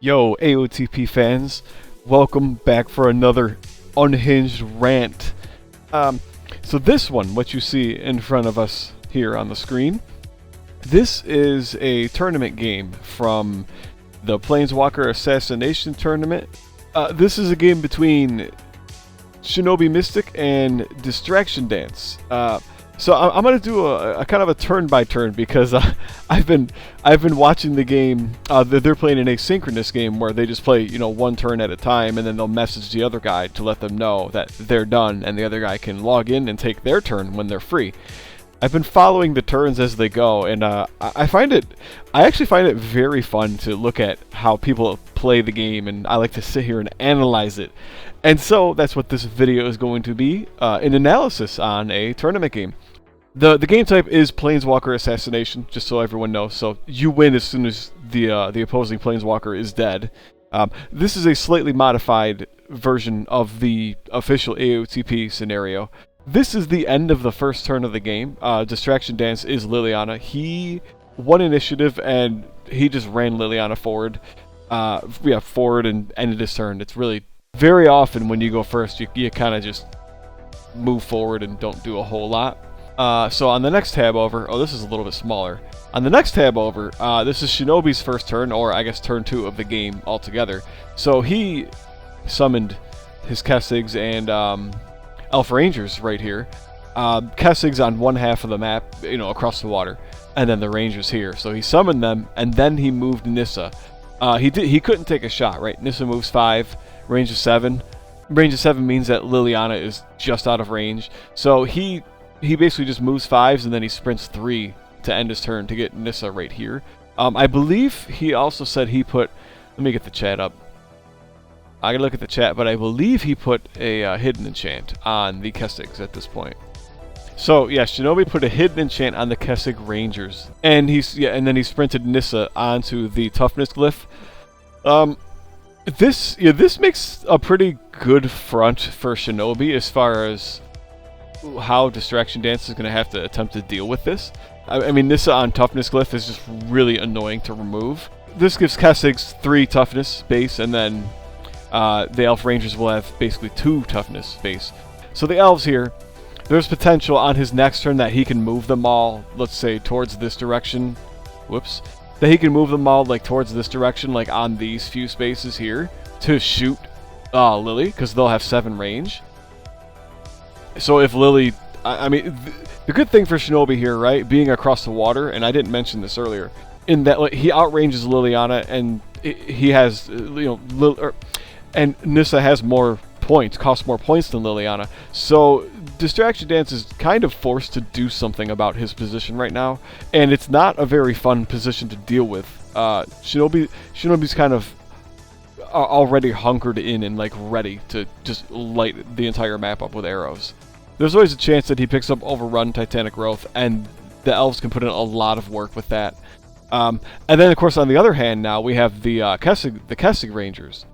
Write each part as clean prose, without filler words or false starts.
Yo, AOTP fans, welcome back for another unhinged rant. So this one, what you see in front of us here on the screen, this is a tournament game from the Planeswalker Assassination tournament. This is a game between Shinobi Mystic and Distraction Dance. So I'm gonna do a kind of a turn by turn because I've been watching the game. They're playing an asynchronous game where they just play one turn at a time, and then they'll message the other guy to let them know that they're done, and the other guy can log in and take their turn when they're free. I've been following the turns as they go, and I actually find it very fun to look at how people play the game, and I like to sit here and analyze it. And so that's what this video is going to be, an analysis on a tournament game. The game type is Planeswalker Assassination, just so everyone knows. So you win as soon as the opposing Planeswalker is dead. This is a slightly modified version of the official AOTP scenario. This is the end of the first turn of the game. Distraction Dance is Liliana. He won initiative and he just ran Liliana forward. Forward and ended his turn. It's really very often when you go first, you kind of just move forward and don't do a whole lot. So on the next tab over, this is a little bit smaller. On the next tab over, this is Shinobi's first turn, or I guess turn 2 of the game altogether. So he summoned his Kessigs and Elf Rangers right here. Kessigs on one half of the map, across the water, and then the Rangers here. So he summoned them, and then he moved Nissa. He couldn't take a shot, right? Nissa moves 5, range of 7. Range of 7 means that Liliana is just out of range. So he basically just moves 5s, and then he sprints 3 to end his turn to get Nissa right here. I believe he also said he put... Let me get the chat up. I gotta look at the chat, but I believe he put a hidden enchant on the Kessigs at this point. So yeah, Shinobi put a hidden enchant on the Kessig Rangers, and then he sprinted Nissa onto the toughness glyph. This makes a pretty good front for Shinobi as far as how Distraction Dance is going to have to attempt to deal with this. I mean, Nissa on toughness glyph is just really annoying to remove. This gives Kessigs 3 toughness base, and then the Elf Rangers will have basically 2 toughness base. So the Elves here, there's potential on his next turn that he can move them all, let's say, towards this direction. Whoops. That he can move them all, like, towards this direction, like, on these few spaces here, to shoot Lily, because they'll have 7 range. So if Lily... I mean, the good thing for Shinobi here, right, being across the water, and I didn't mention this earlier, in that, like, he outranges Liliana, and he has, and Nissa has more points, costs more points than Liliana. So Distraction Dance is kind of forced to do something about his position right now, and it's not a very fun position to deal with. Shinobi's kind of already hunkered in and like ready to just light the entire map up with arrows. There's always a chance that he picks up Overrun, Titanic Growth, and the Elves can put in a lot of work with that. And then, of course, on the other hand, now we have the Kessig Rangers.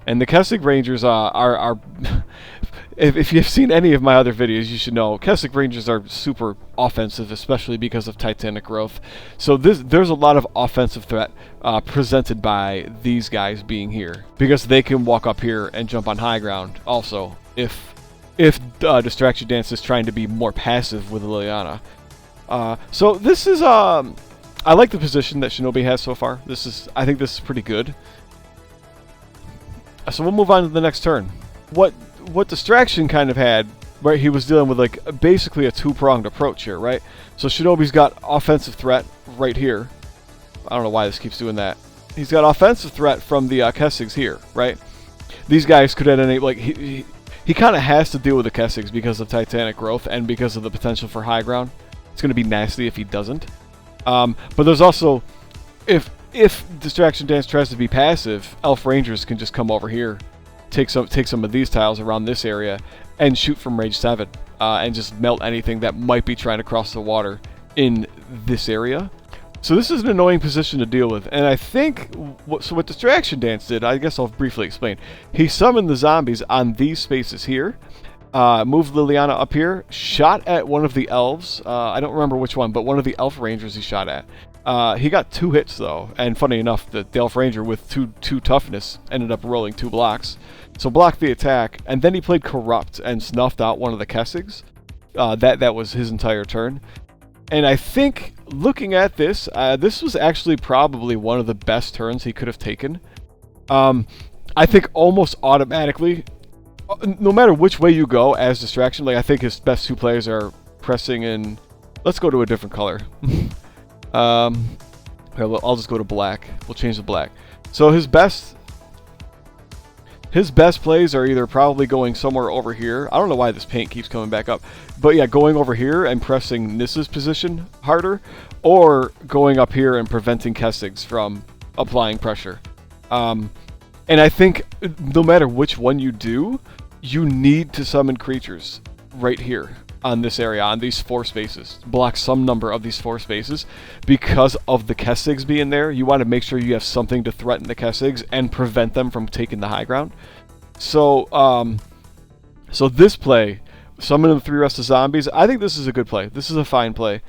And the Kessig Rangers are if you've seen any of my other videos, you should know Kessig Rangers are super offensive, especially because of Titanic Growth. So there's a lot of offensive threat presented by these guys being here, because they can walk up here and jump on high ground also if Distraction Dance is trying to be more passive with Liliana. So this is I like the position that Shinobi has so far. I think this is pretty good. So we'll move on to the next turn. What Distraction kind of had, right, he was dealing with like basically a 2-pronged approach here, right? So Shinobi's got offensive threat right here. I don't know why this keeps doing that. He's got offensive threat from the Kessigs here, right? These guys could at any, like, he kind of has to deal with the Kessigs because of Titanic Growth and because of the potential for high ground. It's going to be nasty if he doesn't. But there's also, if Distraction Dance tries to be passive, Elf Rangers can just come over here, take some of these tiles around this area, and shoot from range 7, and just melt anything that might be trying to cross the water in this area. So this is an annoying position to deal with, and I think what Distraction Dance did, I guess I'll briefly explain. He summoned the zombies on these spaces here, moved Liliana up here, shot at one of the elves. I don't remember which one, but one of the Elf Rangers he shot at. He got 2 hits though, and funny enough, the Elf Ranger with two toughness ended up rolling 2 blocks. So blocked the attack, and then he played Corrupt and snuffed out one of the Kessigs. That was his entire turn. And I think, looking at this, this was actually probably one of the best turns he could have taken. I think almost automatically, no matter which way you go as distraction, like I think his best 2 plays are pressing in. Let's go to a different color. I'll just go to black. We'll change to black. So his best plays are either probably going somewhere over here. I don't know why this paint keeps coming back up. But yeah, going over here and pressing Nissa's position harder, or going up here and preventing Kessigs from applying pressure. And I think no matter which one you do, you need to summon creatures right here on this area, on these 4 spaces. Block some number of these 4 spaces. Because of the Kessigs being there, you want to make sure you have something to threaten the Kessigs and prevent them from taking the high ground. So, so this play, summoning the 3 Restless Zombies, I think this is a good play. This is a fine play.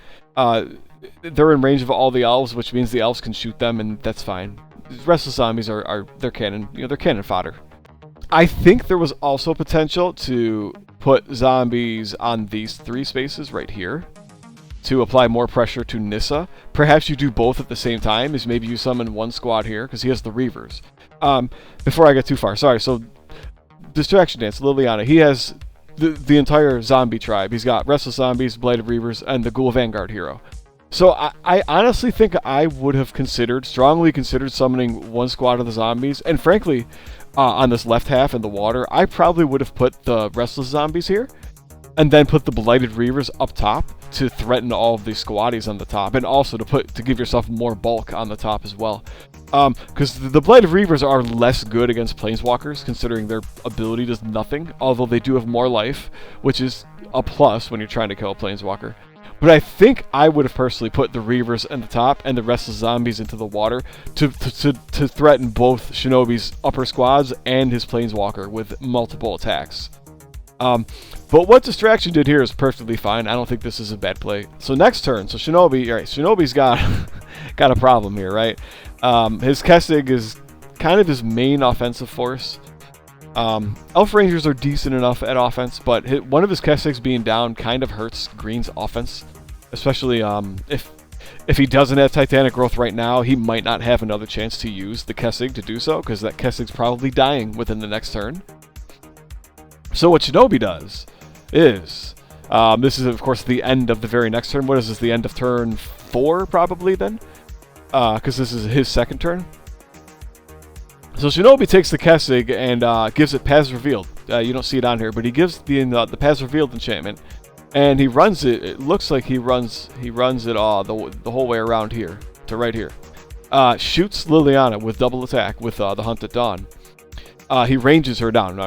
They're in range of all the elves, which means the elves can shoot them, and that's fine. Restless Zombies they're cannon, they're cannon fodder. I think there was also potential to put zombies on these 3 spaces right here to apply more pressure to Nissa. Perhaps you do both at the same time, is maybe you summon 1 squad here, because he has the Reavers. Before I get too far, sorry, so Distraction Dance, Liliana, he has the entire zombie tribe. He's got Restless Zombies, Blighted Reavers, and the Ghoul Vanguard hero. So I honestly think I would have strongly considered summoning 1 squad of the zombies, and frankly, on this left half in the water, I probably would have put the Restless Zombies here, and then put the Blighted Reavers up top to threaten all of these squaddies on the top, and also to give yourself more bulk on the top as well. Because the Blighted Reavers are less good against Planeswalkers, considering their ability does nothing, although they do have more life, which is a plus when you're trying to kill a Planeswalker. But I think I would have personally put the Reavers at the top and the Restless Zombies into the water to threaten both Shinobi's upper squads and his Planeswalker with multiple attacks. But what Distraction did here is perfectly fine. I don't think this is a bad play. So next turn, so Shinobi, right, Shinobi's got got a problem here, right? His Kessig is kind of his main offensive force. Elf Rangers are decent enough at offense, but one of his Kessigs being down kind of hurts Green's offense. Especially if he doesn't have Titanic Growth right now, he might not have another chance to use the Kessig to do so, because that Kessig's probably dying within the next turn. So what Shinobi does is, this is of course the end of the very next turn. What is this, the end of turn 4 probably then? Because this is his 2nd turn. So Shinobi takes the Kessig and gives it Paths Revealed. You don't see it on here, but he gives the Paths Revealed enchantment, and he runs it. It looks like he runs it the whole way around here to right here. Shoots Liliana with double attack with the Hunt at Dawn. He ranges her down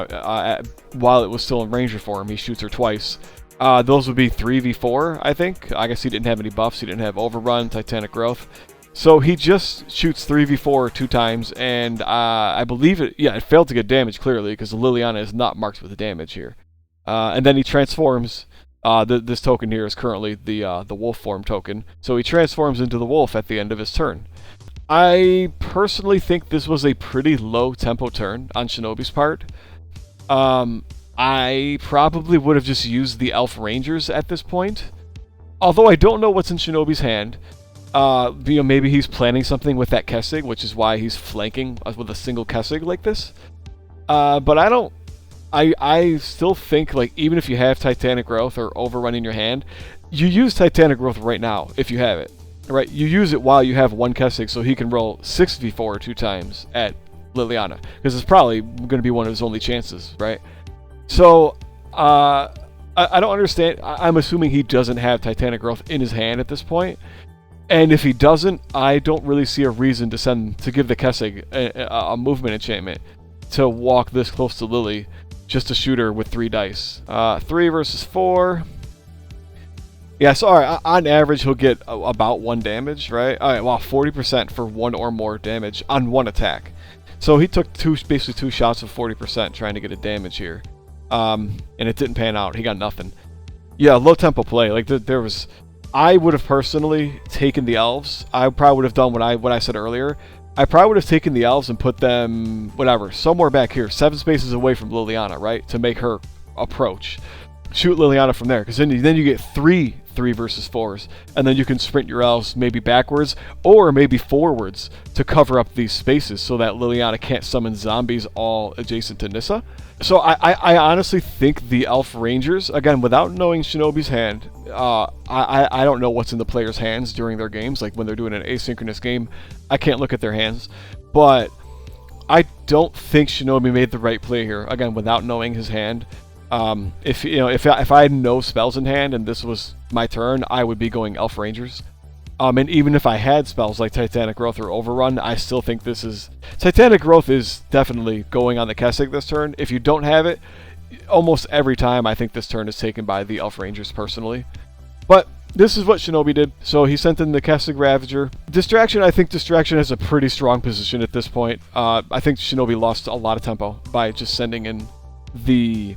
while it was still in Ranger form. He shoots her twice. Those would be 3v4, I think. I guess he didn't have any buffs. He didn't have Overrun, Titanic Growth. So he just shoots 3v4 2 times, and I believe it failed to get damage clearly, because the Liliana is not marked with the damage here. And then he transforms. This token here is currently the wolf form token, so he transforms into the wolf at the end of his turn. I personally think this was a pretty low tempo turn on Shinobi's part. I probably would have just used the Elf Rangers at this point, although I don't know what's in Shinobi's hand. Maybe he's planning something with that Kessig, which is why he's flanking with a single Kessig like this. But I still think, like, even if you have Titanic Growth or Overrun in your hand, you use Titanic Growth right now if you have it. Right? You use it while you have 1 Kessig, so he can roll 6v4 2 times at Liliana, because it's probably going to be one of his only chances, right? So, I don't understand. I'm assuming he doesn't have Titanic Growth in his hand at this point. And if he doesn't, I don't really see a reason to give the Kessig a movement enchantment to walk this close to Lily just to shoot her with 3 dice. 3 versus 4. Yeah, so alright, on average he'll get about 1 damage, right? Alright, well, 40% for 1 or more damage on 1 attack. So he took basically 2 shots of 40% trying to get a damage here. And it didn't pan out. He got nothing. Yeah, low tempo play. Like, there was I would have personally taken the elves. I probably would have done what I said earlier. I probably would have taken the elves and put them, whatever, somewhere back here, 7 spaces away from Liliana, right? To make her approach. Shoot Liliana from there, because then you get 3 versus 4s, and then you can sprint your elves maybe backwards or maybe forwards to cover up these spaces so that Liliana can't summon zombies all adjacent to Nissa. So I honestly think the elf rangers, again, without knowing Shinobi's hand, I don't know what's in the player's hands during their games. Like when they're doing an asynchronous game, I can't look at their hands, but I don't think Shinobi made the right play here. Again, without knowing his hand. If I had no spells in hand and this was my turn, I would be going Elf Rangers. And even if I had spells like Titanic Growth or Overrun, I still think this is... Titanic Growth is definitely going on the Kessig this turn. If you don't have it, almost every time I think this turn is taken by the Elf Rangers personally. But this is what Shinobi did. So he sent in the Kessig Ravager. Distraction, I think Distraction has a pretty strong position at this point. I think Shinobi lost a lot of tempo by just sending in the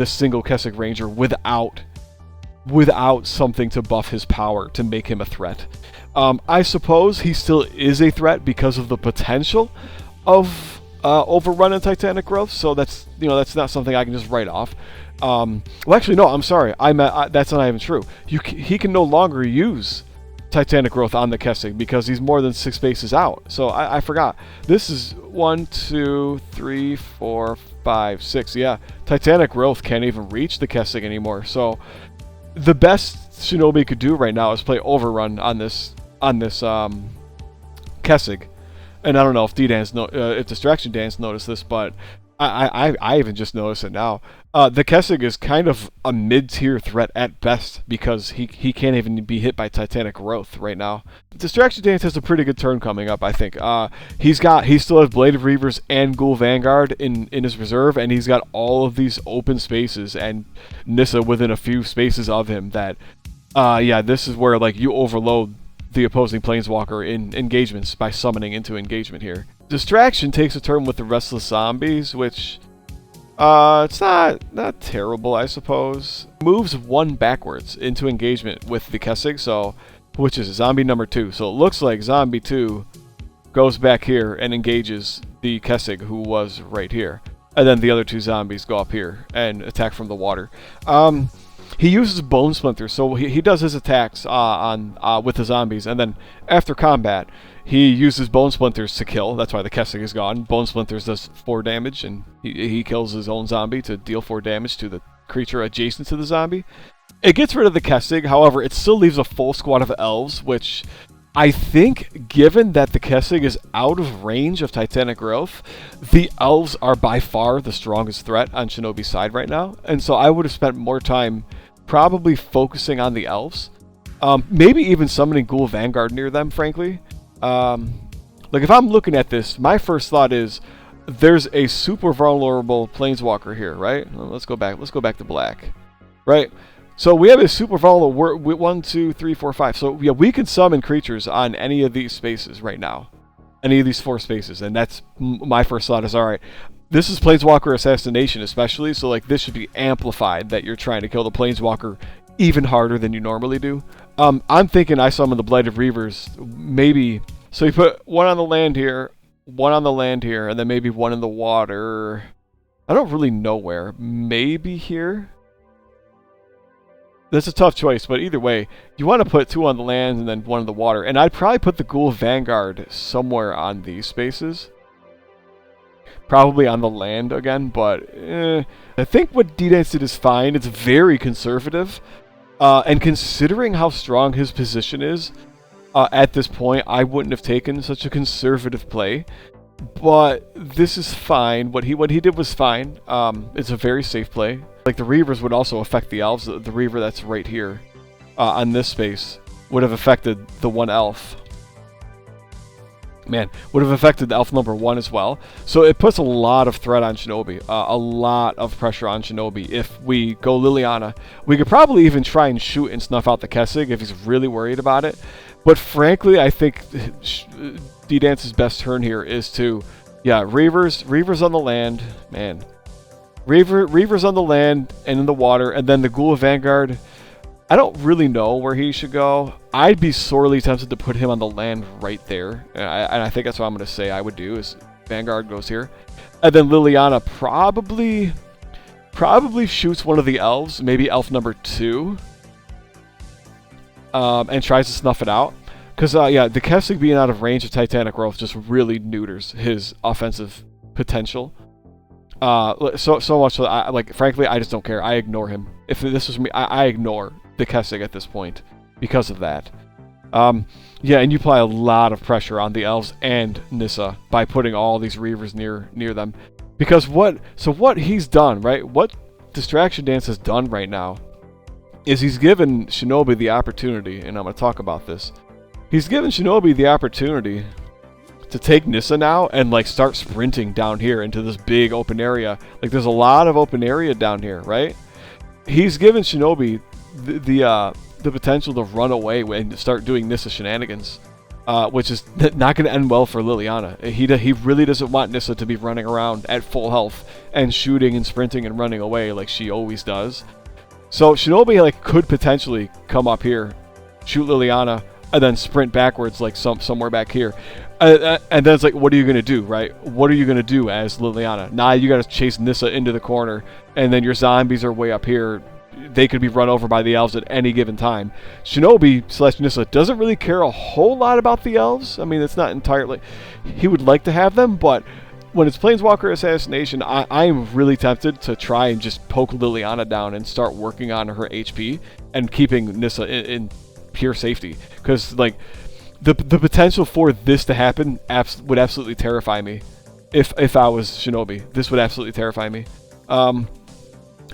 single Kessig Ranger without something to buff his power to make him a threat. I suppose he still is a threat because of the potential of Overrun and Titanic Growth, so that's not something I can just write off. Well, actually, no, I'm sorry. That's not even true. He can no longer use Titanic Growth on the Kessig because he's more than 6 spaces out. So I forgot. This is 1, 2, 3, 4, 5, 6. Yeah, Titanic Growth can't even reach the Kessig anymore. So the best Shinobi could do right now is play Overrun on this Kessig. And I don't know if if Distraction Dance noticed this, but I even just noticed it now. The Kessig is kind of a mid-tier threat at best because he can't even be hit by Titanic Growth right now. Distraction Dance has a pretty good turn coming up, I think. He still has Blade of Reavers and Ghoul Vanguard in his reserve, and he's got all of these open spaces and Nissa within a few spaces of him that, this is where like you overload the opposing Planeswalker in engagements by summoning into engagement here. Distraction takes a turn with the Restless Zombies, which it's not terrible, I suppose. Moves 1 backwards into engagement with the Kessig, which is zombie number 2. So it looks like zombie 2 goes back here and engages the Kessig, who was right here. And then the other 2 zombies go up here and attack from the water. He uses Bone Splinters, so he does his attacks with the zombies, and then after combat, he uses Bone Splinters to kill. That's why the Kessig is gone. Bone Splinters does 4 damage, and he kills his own zombie to deal 4 damage to the creature adjacent to the zombie. It gets rid of the Kessig, however, it still leaves a full squad of elves, which I think, given that the Kessig is out of range of Titanic Growth, the elves are by far the strongest threat on Shinobi's side right now, and so I would have spent more time probably focusing on the elves. Maybe even summoning Ghoul Vanguard near them, frankly. Like if I'm looking at this, my first thought is there's a super vulnerable Planeswalker here, right? Well, let's go back to black. Right? So we have a super vulnerable 1, 2, 3, 4, 5. So yeah, we can summon creatures on any of these spaces right now. Any of these 4 spaces, and that's my first thought is, alright, this is Planeswalker Assassination especially, so like this should be amplified that you're trying to kill the Planeswalker even harder than you normally do. I'm thinking I summon the Blight of Reavers, maybe. So you put 1 on the land here, 1 on the land here, and then maybe 1 in the water. I don't really know where. Maybe here? That's a tough choice, but either way, you want to put 2 on the land and then 1 in the water. And I'd probably put the Ghoul Vanguard somewhere on these spaces. Probably on the land again, but I think what D-Dance did is fine. It's very conservative. And considering how strong his position is, at this point, I wouldn't have taken such a conservative play. But this is fine. What he did was fine. It's a very safe play. Like the Reavers would also affect the elves. The Reaver that's right here on this space would have affected the 1 elf. Man, would have affected the elf number 1 as well. So it puts a lot of threat on Shinobi. A lot of pressure on Shinobi. If we go Liliana, we could probably even try and shoot and snuff out the Kessig if he's really worried about it. But frankly, I think D-Dance's best turn here is to, Reavers on the land, man. Reavers on the land and in the water, and then the Ghoul Vanguard. I don't really know where he should go. I'd be sorely tempted to put him on the land right there. And I think that's what I'm going to say I would do, is Vanguard goes here. And then Liliana probably shoots one of the elves, maybe elf number 2, and tries to snuff it out. Because, yeah, the Kessig being out of range of Titanic Growth just really neuters his offensive potential. So much so, like, frankly, I just don't care. I ignore him. If this was me, I ignore the Kessig at this point because of that. Yeah, and you apply a lot of pressure on the elves and Nissa by putting all these Reavers near them. Because what he's done, right? What Distraction Dance has done right now is he's given Shinobi the opportunity, and I'm going to talk about this. He's given Shinobi the opportunity to take Nissa now and like start sprinting down here into this big open area. Like there's a lot of open area down here, right? He's given Shinobi the potential to run away and start doing Nissa shenanigans, which is not going to end well for Liliana. He really doesn't want Nissa to be running around at full health and shooting and sprinting and running away like she always does. So Shinobi like could potentially come up here, shoot Liliana, and then sprint backwards like somewhere back here. And then it's like, what are you going to do, right? What are you going to do as Liliana? Now you got to chase Nissa into the corner, and then your zombies are way up here. They could be run over by the elves at any given time. Shinobi / Nissa doesn't really care a whole lot about the elves. I mean, it's not entirely... He would like to have them, but when it's Planeswalker Assassination, I am really tempted to try and just poke Liliana down and start working on her HP and keeping Nissa in pure safety. Because, like, the potential for this to happen would absolutely terrify me. If I was Shinobi, this would absolutely terrify me.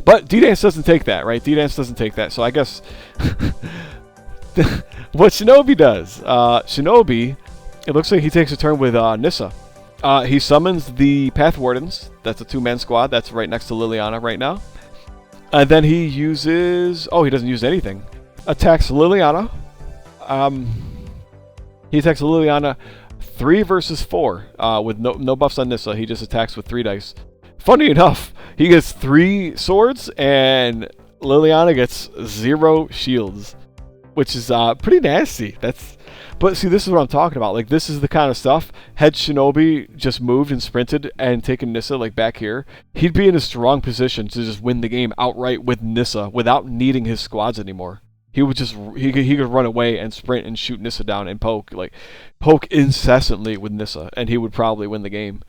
But D-Dance doesn't take that, right? D-Dance doesn't take that. So I guess what Shinobi does, Shinobi, it looks like he takes a turn with Nissa. He summons the Path Wardens. That's a 2-man squad. That's right next to Liliana right now. And then he uses... Oh, he doesn't use anything. Attacks Liliana. He attacks Liliana 3 versus 4 with no buffs on Nissa. He just attacks with 3 dice. Funny enough, he gets 3 swords and Liliana gets 0 shields, which is pretty nasty. But see, this is what I'm talking about. Like, this is the kind of stuff. Had Shinobi just moved and sprinted and taken Nissa like back here, he'd be in a strong position to just win the game outright with Nissa without needing his squads anymore. He would just he could run away and sprint and shoot Nissa down and poke incessantly with Nissa, and he would probably win the game.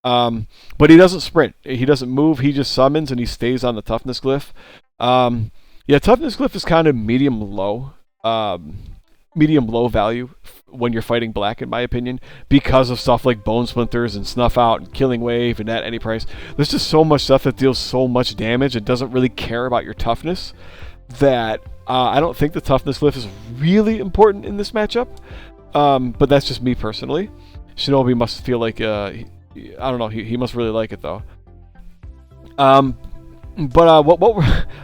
But he doesn't sprint. He doesn't move. He just summons and he stays on the toughness glyph. Yeah, toughness glyph is kind of medium low value when you're fighting black, in my opinion, because of stuff like Bone Splinters and Snuff Out and Killing Wave and at any price. There's just so much stuff that deals so much damage and doesn't really care about your toughness that I don't think the toughness glyph is really important in this matchup. But that's just me personally. Shinobi must feel like I don't know. He must really like it though. But what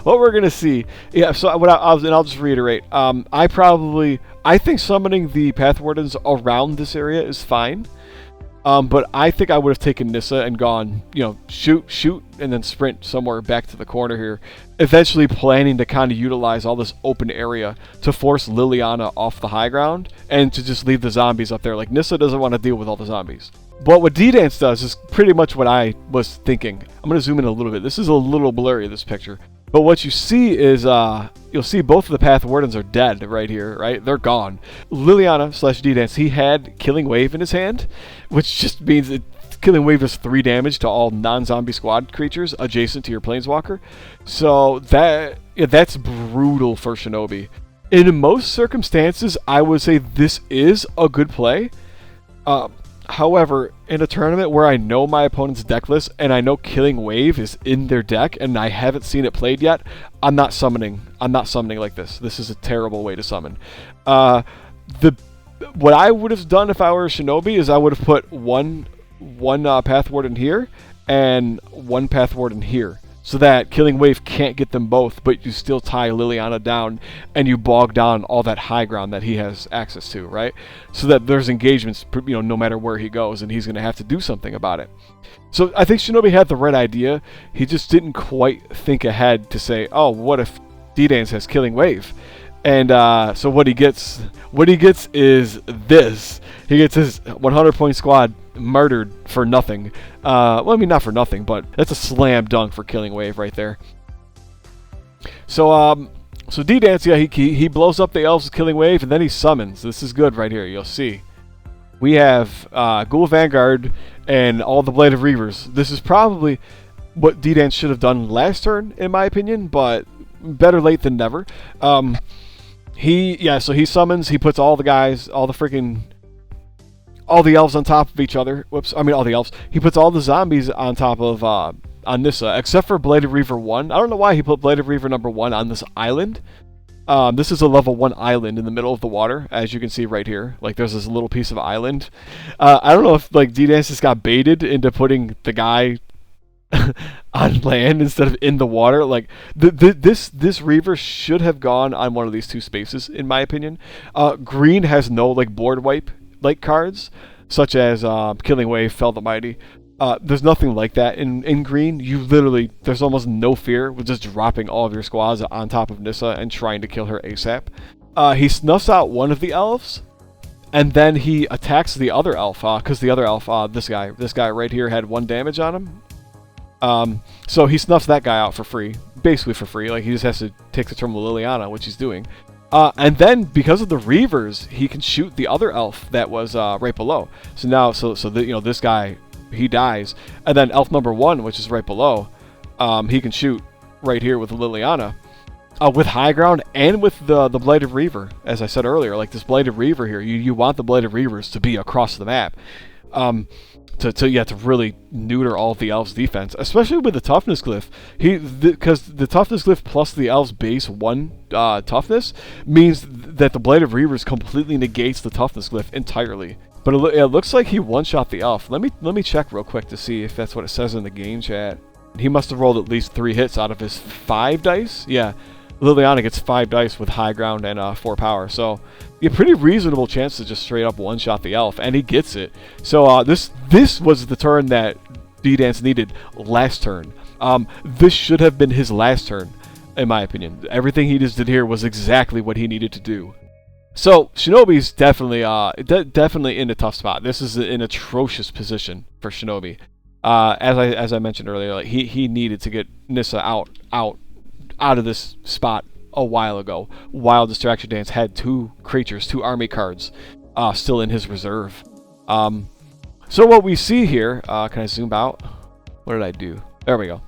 we're gonna see, yeah. So I'll just reiterate. I think summoning the Path Wardens around this area is fine. But I think I would have taken Nissa and gone, shoot, and then sprint somewhere back to the corner here. Eventually planning to kind of utilize all this open area to force Liliana off the high ground and to just leave the zombies up there. Like, Nissa doesn't want to deal with all the zombies. But what D-Dance does is pretty much what I was thinking. I'm going to zoom in a little bit. This is a little blurry, this picture. But what you see is, you'll see both of the Path Wardens are dead right here, right? They're gone. Liliana / D-Dance, he had Killing Wave in his hand, which just means that Killing Wave does 3 damage to all non-zombie squad creatures adjacent to your Planeswalker. So that's brutal for Shinobi. In most circumstances, I would say this is a good play. However, in a tournament where I know my opponent's deck list and I know Killing Wave is in their deck and I haven't seen it played yet, I'm not summoning like this. This is a terrible way to summon. What I would have done if I were Shinobi is I would have put one Path Warden here and 1 Path Warden here, so that Killing Wave can't get them both, but you still tie Liliana down and you bog down all that high ground that he has access to, right? So that there's engagements, no matter where he goes, and he's going to have to do something about it. So I think Shinobi had the right idea. He just didn't quite think ahead to say, oh, what if D-Dance has Killing Wave. And so what he gets is this. He gets his 100-point squad murdered for nothing. Well, I mean, not for nothing, but that's a slam dunk for Killing Wave right there. So D-Dance, yeah, he blows up the elves with Killing Wave, and then he summons. This is good right here. You'll see. We have Ghoul Vanguard and all the Blade of Reavers. This is probably what D-Dance should have done last turn, in my opinion, but better late than never. So he summons, he puts all the guys, all the elves on top of each other. All the elves. He puts all the zombies on top of on Nissa, except for Blade of Reaver 1. I don't know why he put Blade of Reaver number 1 on this island. This is a level 1 island in the middle of the water, as you can see right here. Like, there's this little piece of island. I don't know if, like, D-Dance just got baited into putting the guy on land instead of in the water. Like, this Reaver should have gone on one of these two spaces, in my opinion. Green has no, like, board wipe like cards, such as Killing Wave, Fell the Mighty. There's nothing like that in green. You literally, there's almost no fear with just dropping all of your squads on top of Nissa and trying to kill her ASAP. He snuffs out one of the elves, and then he attacks the other elf, because the other elf, this guy right here had 1 damage on him. So he snuffs that guy out for free, basically for free. Like, he just has to take the turn with Liliana, which he's doing. And then, because of the Reavers, he can shoot the other elf that was right below. So now, this guy, he dies. And then elf number 1, which is right below, he can shoot right here with Liliana. With high ground and with the Blade of Reaver, as I said earlier. Like, this Blade of Reaver here, you want the Blade of Reavers to be across the map. To really neuter all of the elves' defense, especially with the toughness glyph. Because the toughness glyph plus the elves' base 1 toughness means that the Blade of Reavers completely negates the toughness glyph entirely. But it looks like he one-shot the elf. Let me check real quick to see if that's what it says in the game chat. He must have rolled at least 3 hits out of his 5 dice. Yeah, Liliana gets 5 dice with high ground and 4 power. So, a pretty reasonable chance to just straight up one-shot the elf, and he gets it. So this was the turn that D-Dance needed last turn. This should have been his last turn, in my opinion. Everything he just did here was exactly what he needed to do. So Shinobi's definitely in a tough spot. This is an atrocious position for Shinobi. As I mentioned earlier, like he needed to get Nissa out of this spot a while ago. While Distraction Dance had 2 creatures, 2 army cards, still in his reserve. So what we see here, can I zoom out? What did I do? There we go.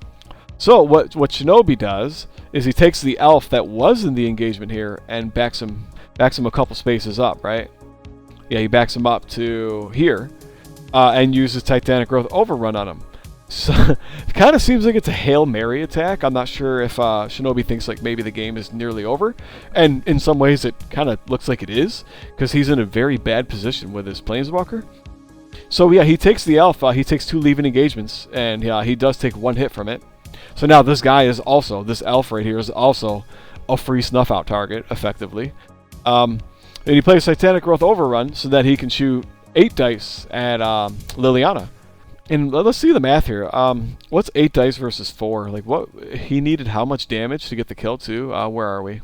So what Shinobi does is he takes the elf that was in the engagement here and backs him a couple spaces up, right? Yeah, he backs him up to here, and uses Titanic Growth Overrun on him. So it kind of seems like it's a Hail Mary attack. I'm not sure if Shinobi thinks like maybe the game is nearly over, and in some ways it kind of looks like it is, because he's in a very bad position with his Planeswalker. So yeah, he takes the elf, he takes 2 leaving engagements, and he does take 1 hit from it. So now this elf right here is also a free snuff out target, effectively. And he plays Titanic Growth Overrun so that he can shoot 8 dice at Liliana. And let's see the math here. What's 8 dice versus 4? Like, what he needed how much damage to get the kill too? Where are we?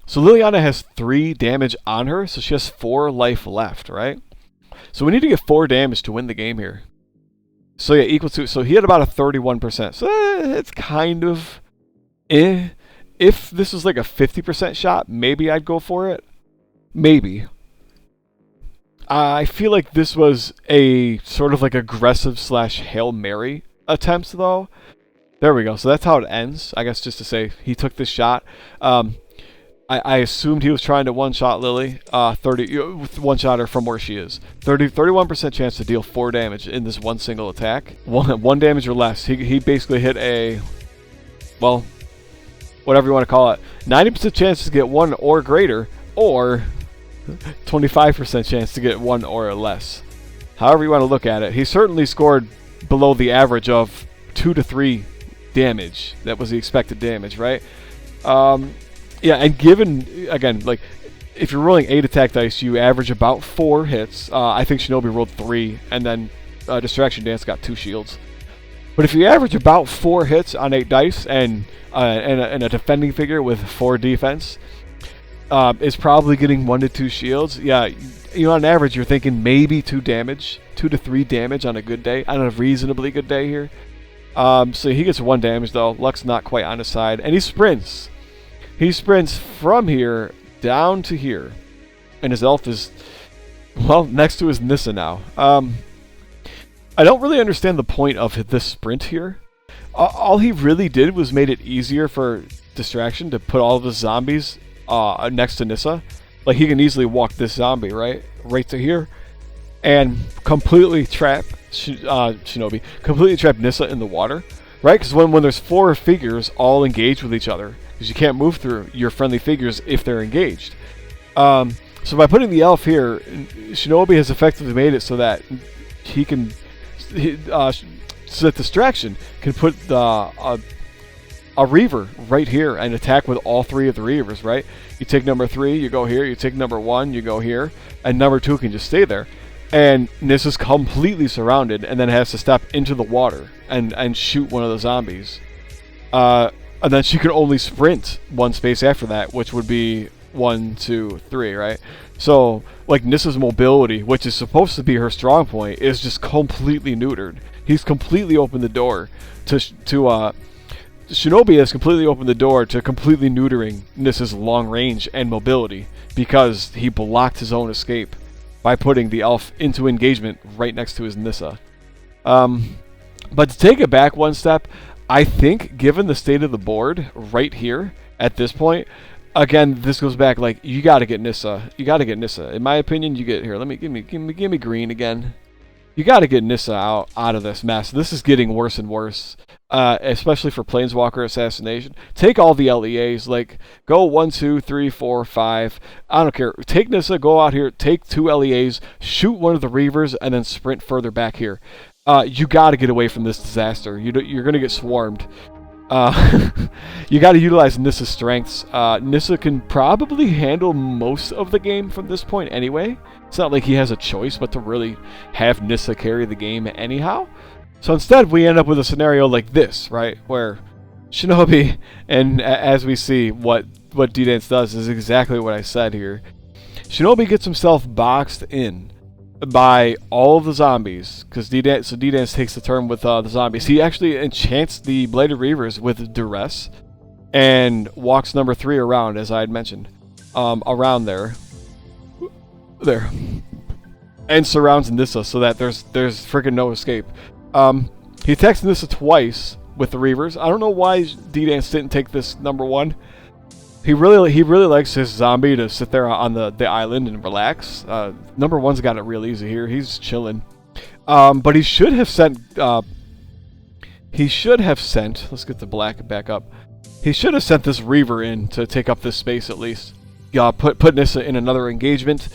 So Liliana has 3 damage on her, so she has 4 life left, right? So we need to get 4 damage to win the game here. So yeah, equal to, so he had about a 31%. So it's kind of If this was like a 50% shot, maybe I'd go for it. Maybe. I feel like this was a sort of like aggressive / Hail Mary attempt, though. There we go. So that's how it ends. I guess just to say he took this shot. I assumed he was trying to one-shot Lily. 1-shot her from where she is. 31% chance to deal 4 damage in this one single attack. 1 damage or less. He basically hit a, well, whatever you want to call it. 90% chance to get 1 or greater, or 25% chance to get 1 or less. However you want to look at it. He certainly scored below the average of 2 to 3 damage. That was the expected damage, right? Yeah, and given, again, like, if you're rolling 8 attack dice, you average about 4 hits. I think Shinobi rolled 3, and then Distraction Dance got 2 shields. But if you average about 4 hits on 8 dice and a defending figure with 4 defense, is probably getting 1 to 2 shields. Yeah, on average, you're thinking maybe 2 damage, 2 to 3 damage on a good day, on a reasonably good day here. So he gets 1 damage though. Luck's not quite on his side, and he sprints. He sprints from here down to here, and his elf is, well, next to his Nissa now. I don't really understand the point of this sprint here. All he really did was made it easier for distraction to put all of the zombies next to Nissa. Like, he can easily walk this zombie right to here and completely trap Shinobi, completely trap Nissa in the water, right? Because when there's 4 figures all engaged with each other, because you can't move through your friendly figures if they're engaged. So by putting the elf here, Shinobi has effectively made it so that he can, so that distraction can put a Reaver right here and attack with all 3 of the Reavers, right? You take number 3, you go here. You take number 1, you go here. And number 2 can just stay there. And Nissa's completely surrounded and then has to step into the water and shoot one of the zombies. And then she can only sprint 1 space after that, which would be 1, 2, 3, right? So, like, Nissa's mobility, which is supposed to be her strong point, is just completely neutered. He's completely opened the door to Shinobi has completely opened the door to completely neutering Nissa's long range and mobility because he blocked his own escape by putting the elf into engagement right next to his Nissa. But to take it back 1 step, I think given the state of the board right here at this point, again, this goes back, like, you got to get Nissa. You got to get Nissa. In my opinion, you get here. Give me green again. You got to get Nissa out of this mess. This is getting worse and worse, especially for Planeswalker Assassination. Take all the LEAs, like, go 1, 2, 3, 4, 5. I don't care. Take Nissa, go out here, take 2 LEAs, shoot one of the Reavers, and then sprint further back here. You got to get away from this disaster. You're going to get swarmed. You got to utilize Nissa's strengths. Nissa can probably handle most of the game from this point anyway. It's not like he has a choice but to really have Nissa carry the game anyhow. So instead, we end up with a scenario like this, right? Where Shinobi, and as we see, what D-Dance does is exactly what I said here. Shinobi gets himself boxed in by all of the zombies, because D-Dance takes the turn with the zombies. He actually enchants the Bladed Reavers with Duress and walks number 3 around, as I had mentioned, around there, and surrounds Nissa so that there's freaking no escape. He attacks Nissa twice with the Reavers. I don't know why D-Dance didn't take this number 1. He really likes his zombie to sit there on the island and relax. Number 1's got it real easy here. He's chilling. But he should have sent. Let's get the black back up. He should have sent this Reaver in to take up this space at least. Put Nissa in another engagement.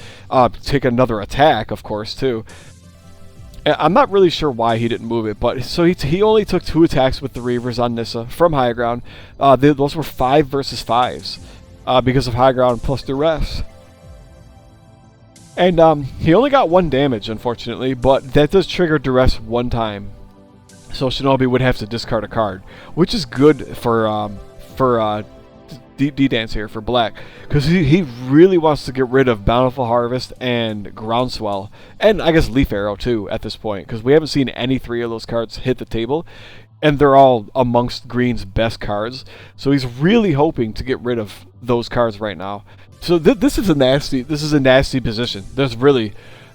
Take another attack, of course, too. I'm not really sure why he didn't move it, but so he only took 2 attacks with the Reavers on Nissa from high ground. Those were 5 versus 5s because of high ground plus duress. And he only got 1 damage, unfortunately, but that does trigger duress 1 time. So Shinobi would have to discard a card, which is good for D-Dance here, for black, because he really wants to get rid of Bountiful Harvest and Groundswell, and I guess Leaf Arrow too at this point, because we haven't seen any 3 of those cards hit the table, and they're all amongst Green's best cards, so he's really hoping to get rid of those cards right now. So this is a nasty position.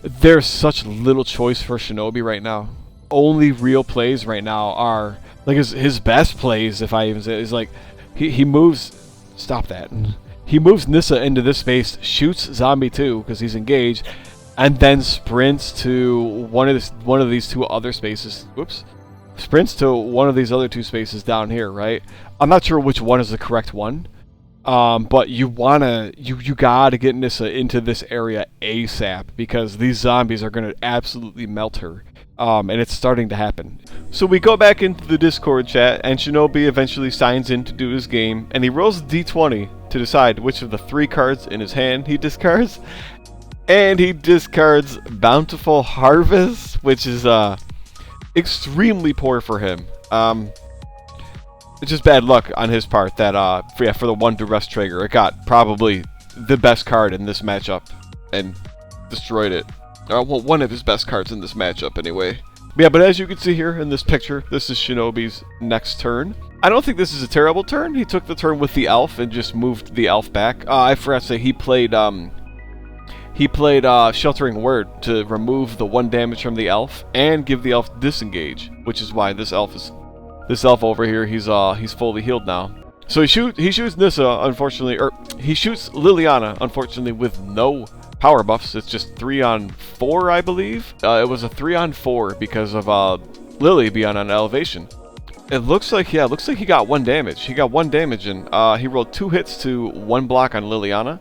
There's such little choice for Shinobi right now. Only real plays right now are, like, his best plays, if I even say it, is like he moves. Stop that. He moves Nissa into this space, shoots Zombie 2 because he's engaged, and then sprints to one of these 2 other spaces. Whoops. Sprints to one of these other 2 spaces down here, right? I'm not sure which one is the correct one. But you gotta get Nissa into this area ASAP because these zombies are gonna absolutely melt her. And it's starting to happen. So we go back into the Discord chat, and Shinobi eventually signs in to do his game, and he rolls a d20 to decide which of the 3 cards in his hand he discards. And he discards Bountiful Harvest, which is extremely poor for him. It's just bad luck on his part that, for the one duress trigger, it got probably the best card in this matchup and destroyed it. Well, one of his best cards in this matchup, anyway. Yeah, but as you can see here in this picture, this is Shinobi's next turn. I don't think this is a terrible turn. He took the turn with the elf and just moved the elf back. I forgot to say he played Sheltering Word to remove the 1 damage from the elf and give the elf disengage, which is why this elf over here, he's fully healed now. So he shoots Nissa, unfortunately, or he shoots Liliana, unfortunately, with no power buffs. It's just 3-on-4, I believe. It was a 3-on-4 because of Lily being on elevation. It looks like he got 1 damage. He got 1 damage, and he rolled 2 hits to 1 block on Liliana.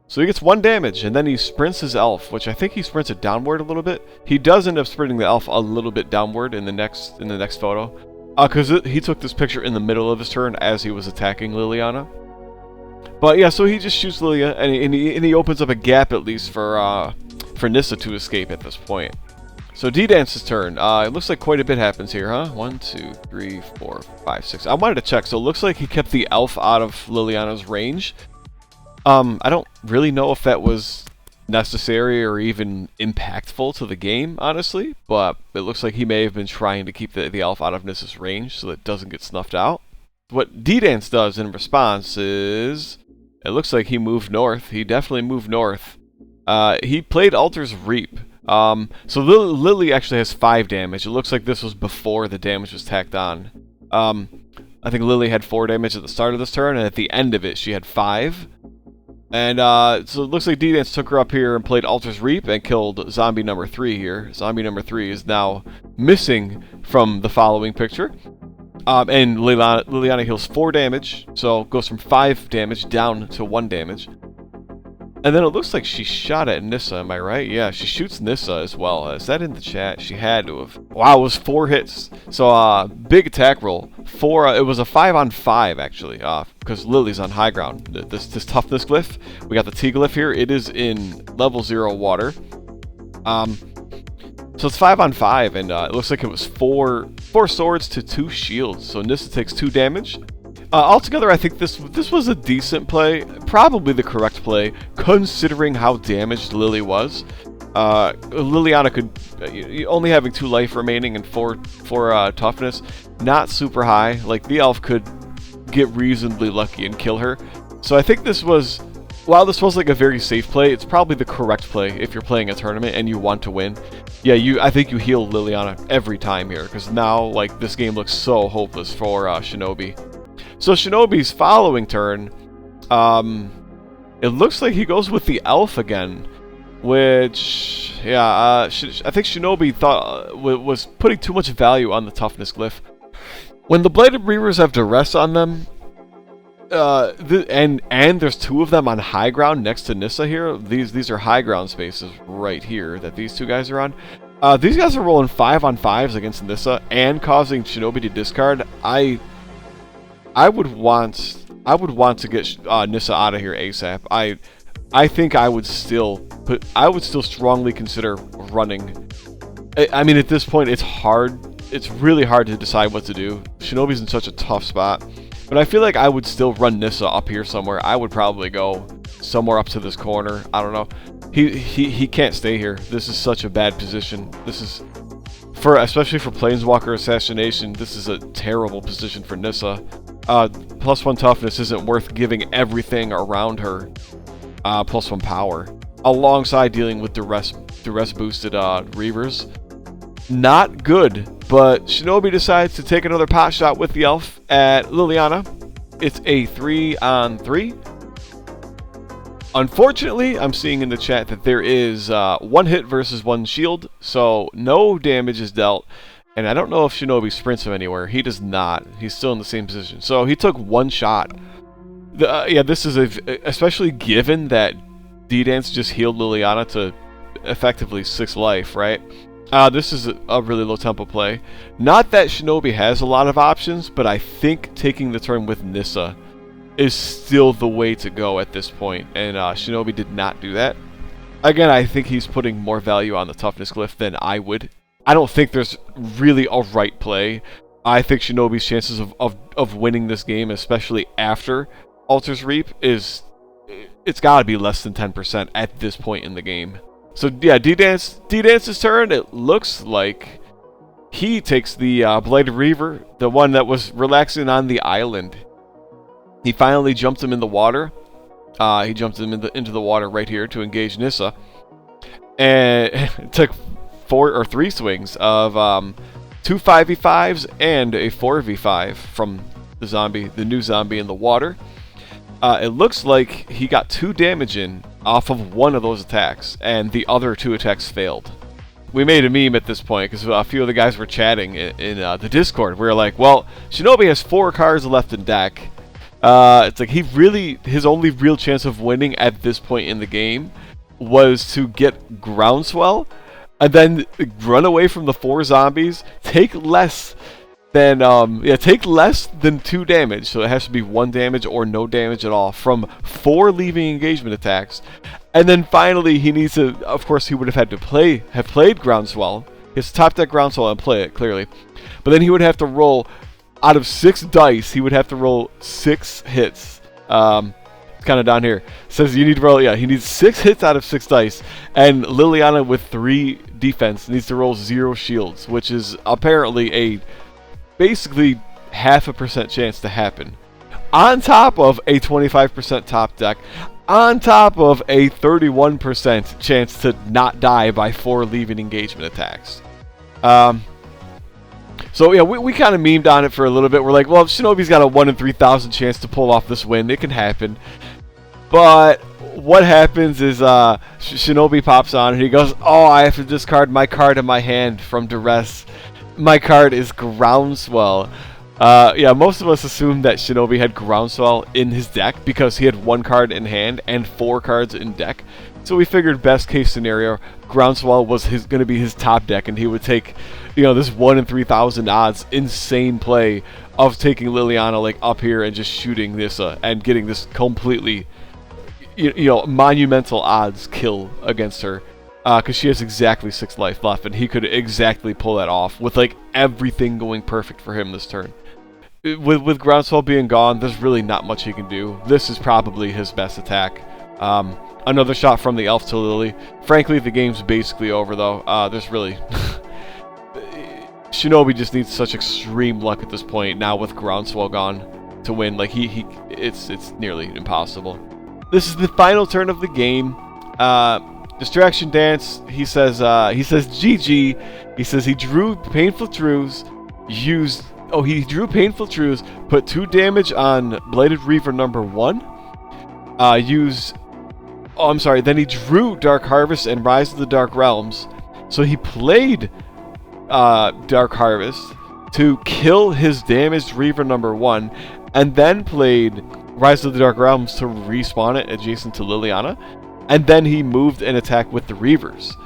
So he gets 1 damage, and then he sprints his elf, which I think he sprints it downward a little bit. He does end up sprinting the elf a little bit downward in the next photo, because he took this picture in the middle of his turn as he was attacking Liliana. But yeah, so he just shoots Lilia, and he opens up a gap at least for Nissa to escape at this point. So D-Dance's turn. It looks like quite a bit happens here, huh? 1, 2, 3, 4, 5, 6. I wanted to check. So it looks like he kept the elf out of Liliana's range. I don't really know if that was necessary or even impactful to the game, honestly, but it looks like he may have been trying to keep the elf out of Nissa's range so that it doesn't get snuffed out. What D-Dance does in response is, it looks like he moved north. He definitely moved north. He played Altar's Reap. So Lily actually has 5 damage. It looks like this was before the damage was tacked on. I think Lily had 4 damage at the start of this turn, and at the end of it she had 5. And so it looks like D-Dance took her up here and played Altar's Reap and killed zombie number 3 here. Zombie number 3 is now missing from the following picture. And Liliana heals 4 damage, so goes from 5 damage down to 1 damage. And then it looks like she shot at Nissa, am I right? Yeah, she shoots Nissa as well. Is that in the chat? She had to have. Wow, it was 4 hits. So, big attack roll. It was a 5-on-5, actually, because Lily's on high ground. This toughness glyph, we got the T glyph here. It is in level 0 water. So it's 5-on-5, and it looks like it was 4 swords to 2 shields. So Nissa takes 2 damage. Altogether, I think this was a decent play, probably the correct play, considering how damaged Lily was. Liliana could, only having 2 life remaining and 4 toughness, not super high. Like, the elf could get reasonably lucky and kill her. So I think this was, while this was like a very safe play, it's probably the correct play if you're playing a tournament and you want to win. Yeah, I think you heal Liliana every time here, because now, like, this game looks so hopeless for Shinobi. So Shinobi's following turn, it looks like he goes with the elf again, which, yeah, I think Shinobi thought was putting too much value on the toughness glyph. When the Blighted Reavers have duress on them, and there's 2 of them on high ground next to Nissa here. These are high ground spaces right here that these 2 guys are on. These guys are rolling 5-on-5s against Nissa and causing Shinobi to discard. I would want to get Nissa out of here ASAP. I think I would still strongly consider running. I mean, at this point, it's hard. It's really hard to decide what to do. Shinobi's in such a tough spot. But I feel like I would still run Nissa up here somewhere. I would probably go somewhere up to this corner. I don't know. He can't stay here. This is such a bad position. This is, especially for Planeswalker Assassination, this is a terrible position for Nissa. +1 toughness isn't worth giving everything around her. +1 power. Alongside dealing with duress boosted Reavers. Not good. But Shinobi decides to take another pot shot with the elf at Liliana. It's a 3-on-3. Unfortunately, I'm seeing in the chat that there is 1 hit versus 1 shield, so no damage is dealt. And I don't know if Shinobi sprints him anywhere. He does not. He's still in the same position. So he took 1 shot. Yeah, this is especially given that D-Dance just healed Liliana to effectively 6 life, right? This is a really low tempo play. Not that Shinobi has a lot of options, but I think taking the turn with Nissa is still the way to go at this point, and Shinobi did not do that. Again, I think he's putting more value on the toughness glyph than I would. I don't think there's really a right play. I think Shinobi's chances of winning this game, especially after Altar's Reap, it's got to be less than 10% at this point in the game. So yeah, D-Dance's turn. It looks like he takes the Blighted Reaver, the one that was relaxing on the island. He finally jumped him in the water. He jumped him into the water right here to engage Nissa. And it took 3 swings of 2 5v5s and a 4v5 from the new zombie in the water. It looks like he got 2 damage in off of one of those attacks, and the other 2 attacks failed. We made a meme at this point because a few of the guys were chatting in the Discord. We were like, well, Shinobi has 4 cards left in deck. It's like his only real chance of winning at this point in the game was to get Groundswell and then run away from the 4 zombies, take less than 2 damage, so it has to be 1 damage or no damage at all from 4 leaving engagement attacks. And then finally he needs to, of course he would have had to have played Groundswell, his top deck Groundswell, and play it clearly. But then he would have to roll, out of 6 dice, he would have to roll 6 hits. It's kind of down here. It says you need to roll, he needs 6 hits out of 6 dice. And Liliana with 3 defense needs to roll 0 shields, which is apparently basically 0.5% chance to happen. On top of a 25% top deck, on top of a 31% chance to not die by 4 leaving engagement attacks. So yeah, we kind of memed on it for a little bit. We're like, well, if Shinobi's got a 1 in 3,000 chance to pull off this win, it can happen. But what happens is Shinobi pops on and he goes, oh, I have to discard my card in my hand from duress. My card is Groundswell. Yeah, most of us assumed that Shinobi had Groundswell in his deck because he had 1 card in hand and 4 cards in deck. So we figured best case scenario, Groundswell was going to be his top deck, and he would take, this 1 in 3,000 odds insane play of taking Liliana like up here and just shooting Nissa and getting this completely, monumental odds kill against her. Because she has exactly 6 life left, and he could exactly pull that off with like everything going perfect for him this turn. With Groundswell being gone, there's really not much he can do. This is probably his best attack. Another shot from the elf to Lily. Frankly, the game's basically over though. There's really Shinobi just needs such extreme luck at this point now with Groundswell gone to win. Like it's nearly impossible. This is the final turn of the game. Distraction Dance. He says GG. He says he drew Painful Truths. He drew Painful Truths. Put 2 damage on Blighted Reaver number 1. Then he drew Dark Harvest and Rise of the Dark Realms. So he played Dark Harvest to kill his damaged Reaver number 1, and then played Rise of the Dark Realms to respawn it adjacent to Liliana. And then he moved an attack with the Reavers.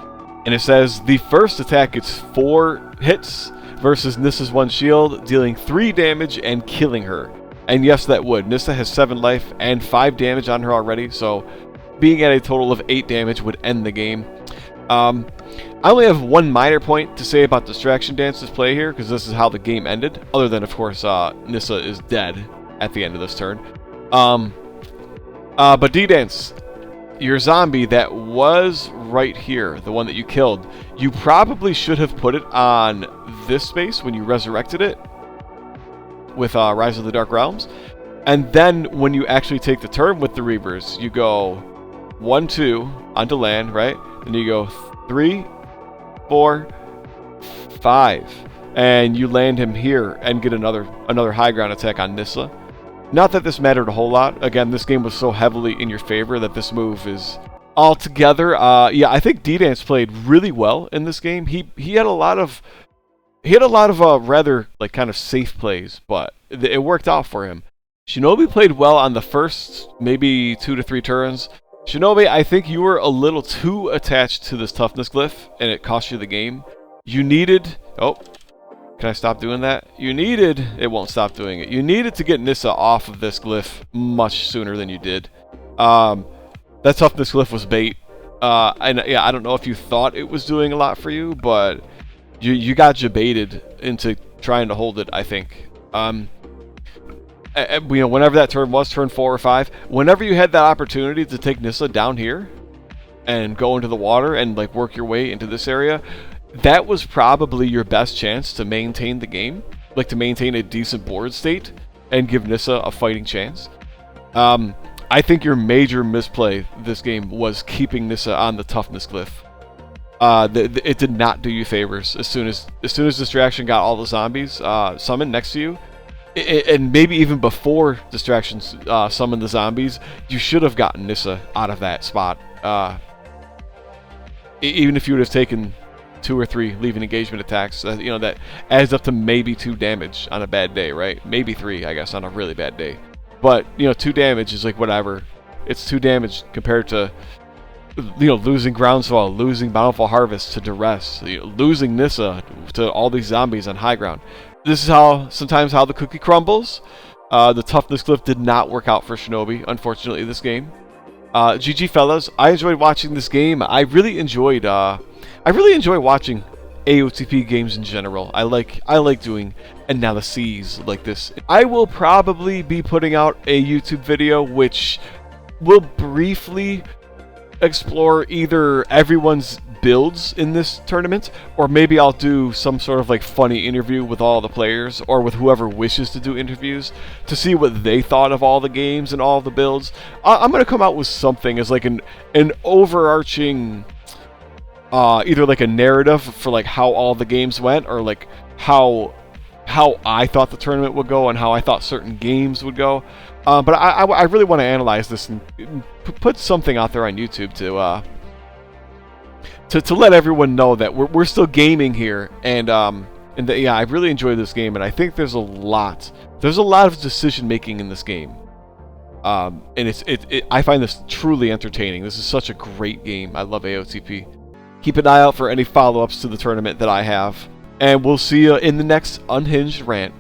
And it says the first attack gets 4 hits versus Nissa's 1 shield, dealing 3 damage and killing her. And yes, that would. Nissa has 7 life and 5 damage on her already, so being at a total of 8 damage would end the game. I only have 1 minor point to say about Distraction Dance's play here, because this is how the game ended, other than, of course, Nissa is dead at the end of this turn. But D-Dance, your zombie that was right here, the one that you killed, you probably should have put it on this space when you resurrected it with Rise of the Dark Realms. And then when you actually take the turn with the Reavers, you go 1, 2 onto land, right? Then you go 3, 4, 5, and you land him here and get another high ground attack on Nissa. Not that this mattered a whole lot. Again, this game was so heavily in your favor that this move is altogether. Yeah, I think D-Dance played really well in this game. He had a lot of rather like kind of safe plays, but it worked out for him. Shinobi played well on the first maybe 2 to 3 turns. Shinobi, I think you were a little too attached to this toughness glyph, and it cost you the game. You needed... Oh, can I stop doing that? It won't stop doing it. You needed to get Nissa off of this glyph much sooner than you did. That toughness glyph was bait. And yeah, I don't know if you thought it was doing a lot for you, but you got jebaited into trying to hold it, I think. Whenever that turn was, turn 4 or 5, whenever you had that opportunity to take Nissa down here and go into the water and like work your way into this area, that was probably your best chance to maintain the game, like to maintain a decent board state and give Nissa a fighting chance. I think your major misplay this game was keeping Nissa on the toughness glyph. It did not do you favors. As soon as Distraction got all the zombies summoned next to you, and maybe even before Distractions summoned the zombies, you should have gotten Nissa out of that spot. Even if you would have taken 2 or 3 leaving engagement attacks, that adds up to maybe 2 damage on a bad day, right? Maybe 3, I guess, on a really bad day. But 2 damage is like whatever. It's 2 damage compared to losing Groundswell, losing Bountiful Harvest to Duress, losing Nissa to all these zombies on high ground. This is sometimes how the cookie crumbles. The toughness glyph did not work out for Shinobi, unfortunately, this game. GG fellas, I enjoyed watching this game. I really enjoy watching AOTP games in general. I like doing analyses like this. I will probably be putting out a YouTube video which will briefly explore either everyone's builds in this tournament, or maybe I'll do some sort of like funny interview with all the players, or with whoever wishes to do interviews, to see what they thought of all the games and all the builds. I'm going to come out with something as like an overarching either like a narrative for like how all the games went, or like how I thought the tournament would go and how I thought certain games would go. But I really want to analyze this and put something out there on YouTube to let everyone know that we're still gaming here, and yeah, I really enjoy this game, and I think there's a lot of decision making in this game, and I find this truly entertaining. This is such a great game. I love AOTP. Keep an eye out for any follow-ups to the tournament that I have, and we'll see you in the next Unhinged Rant.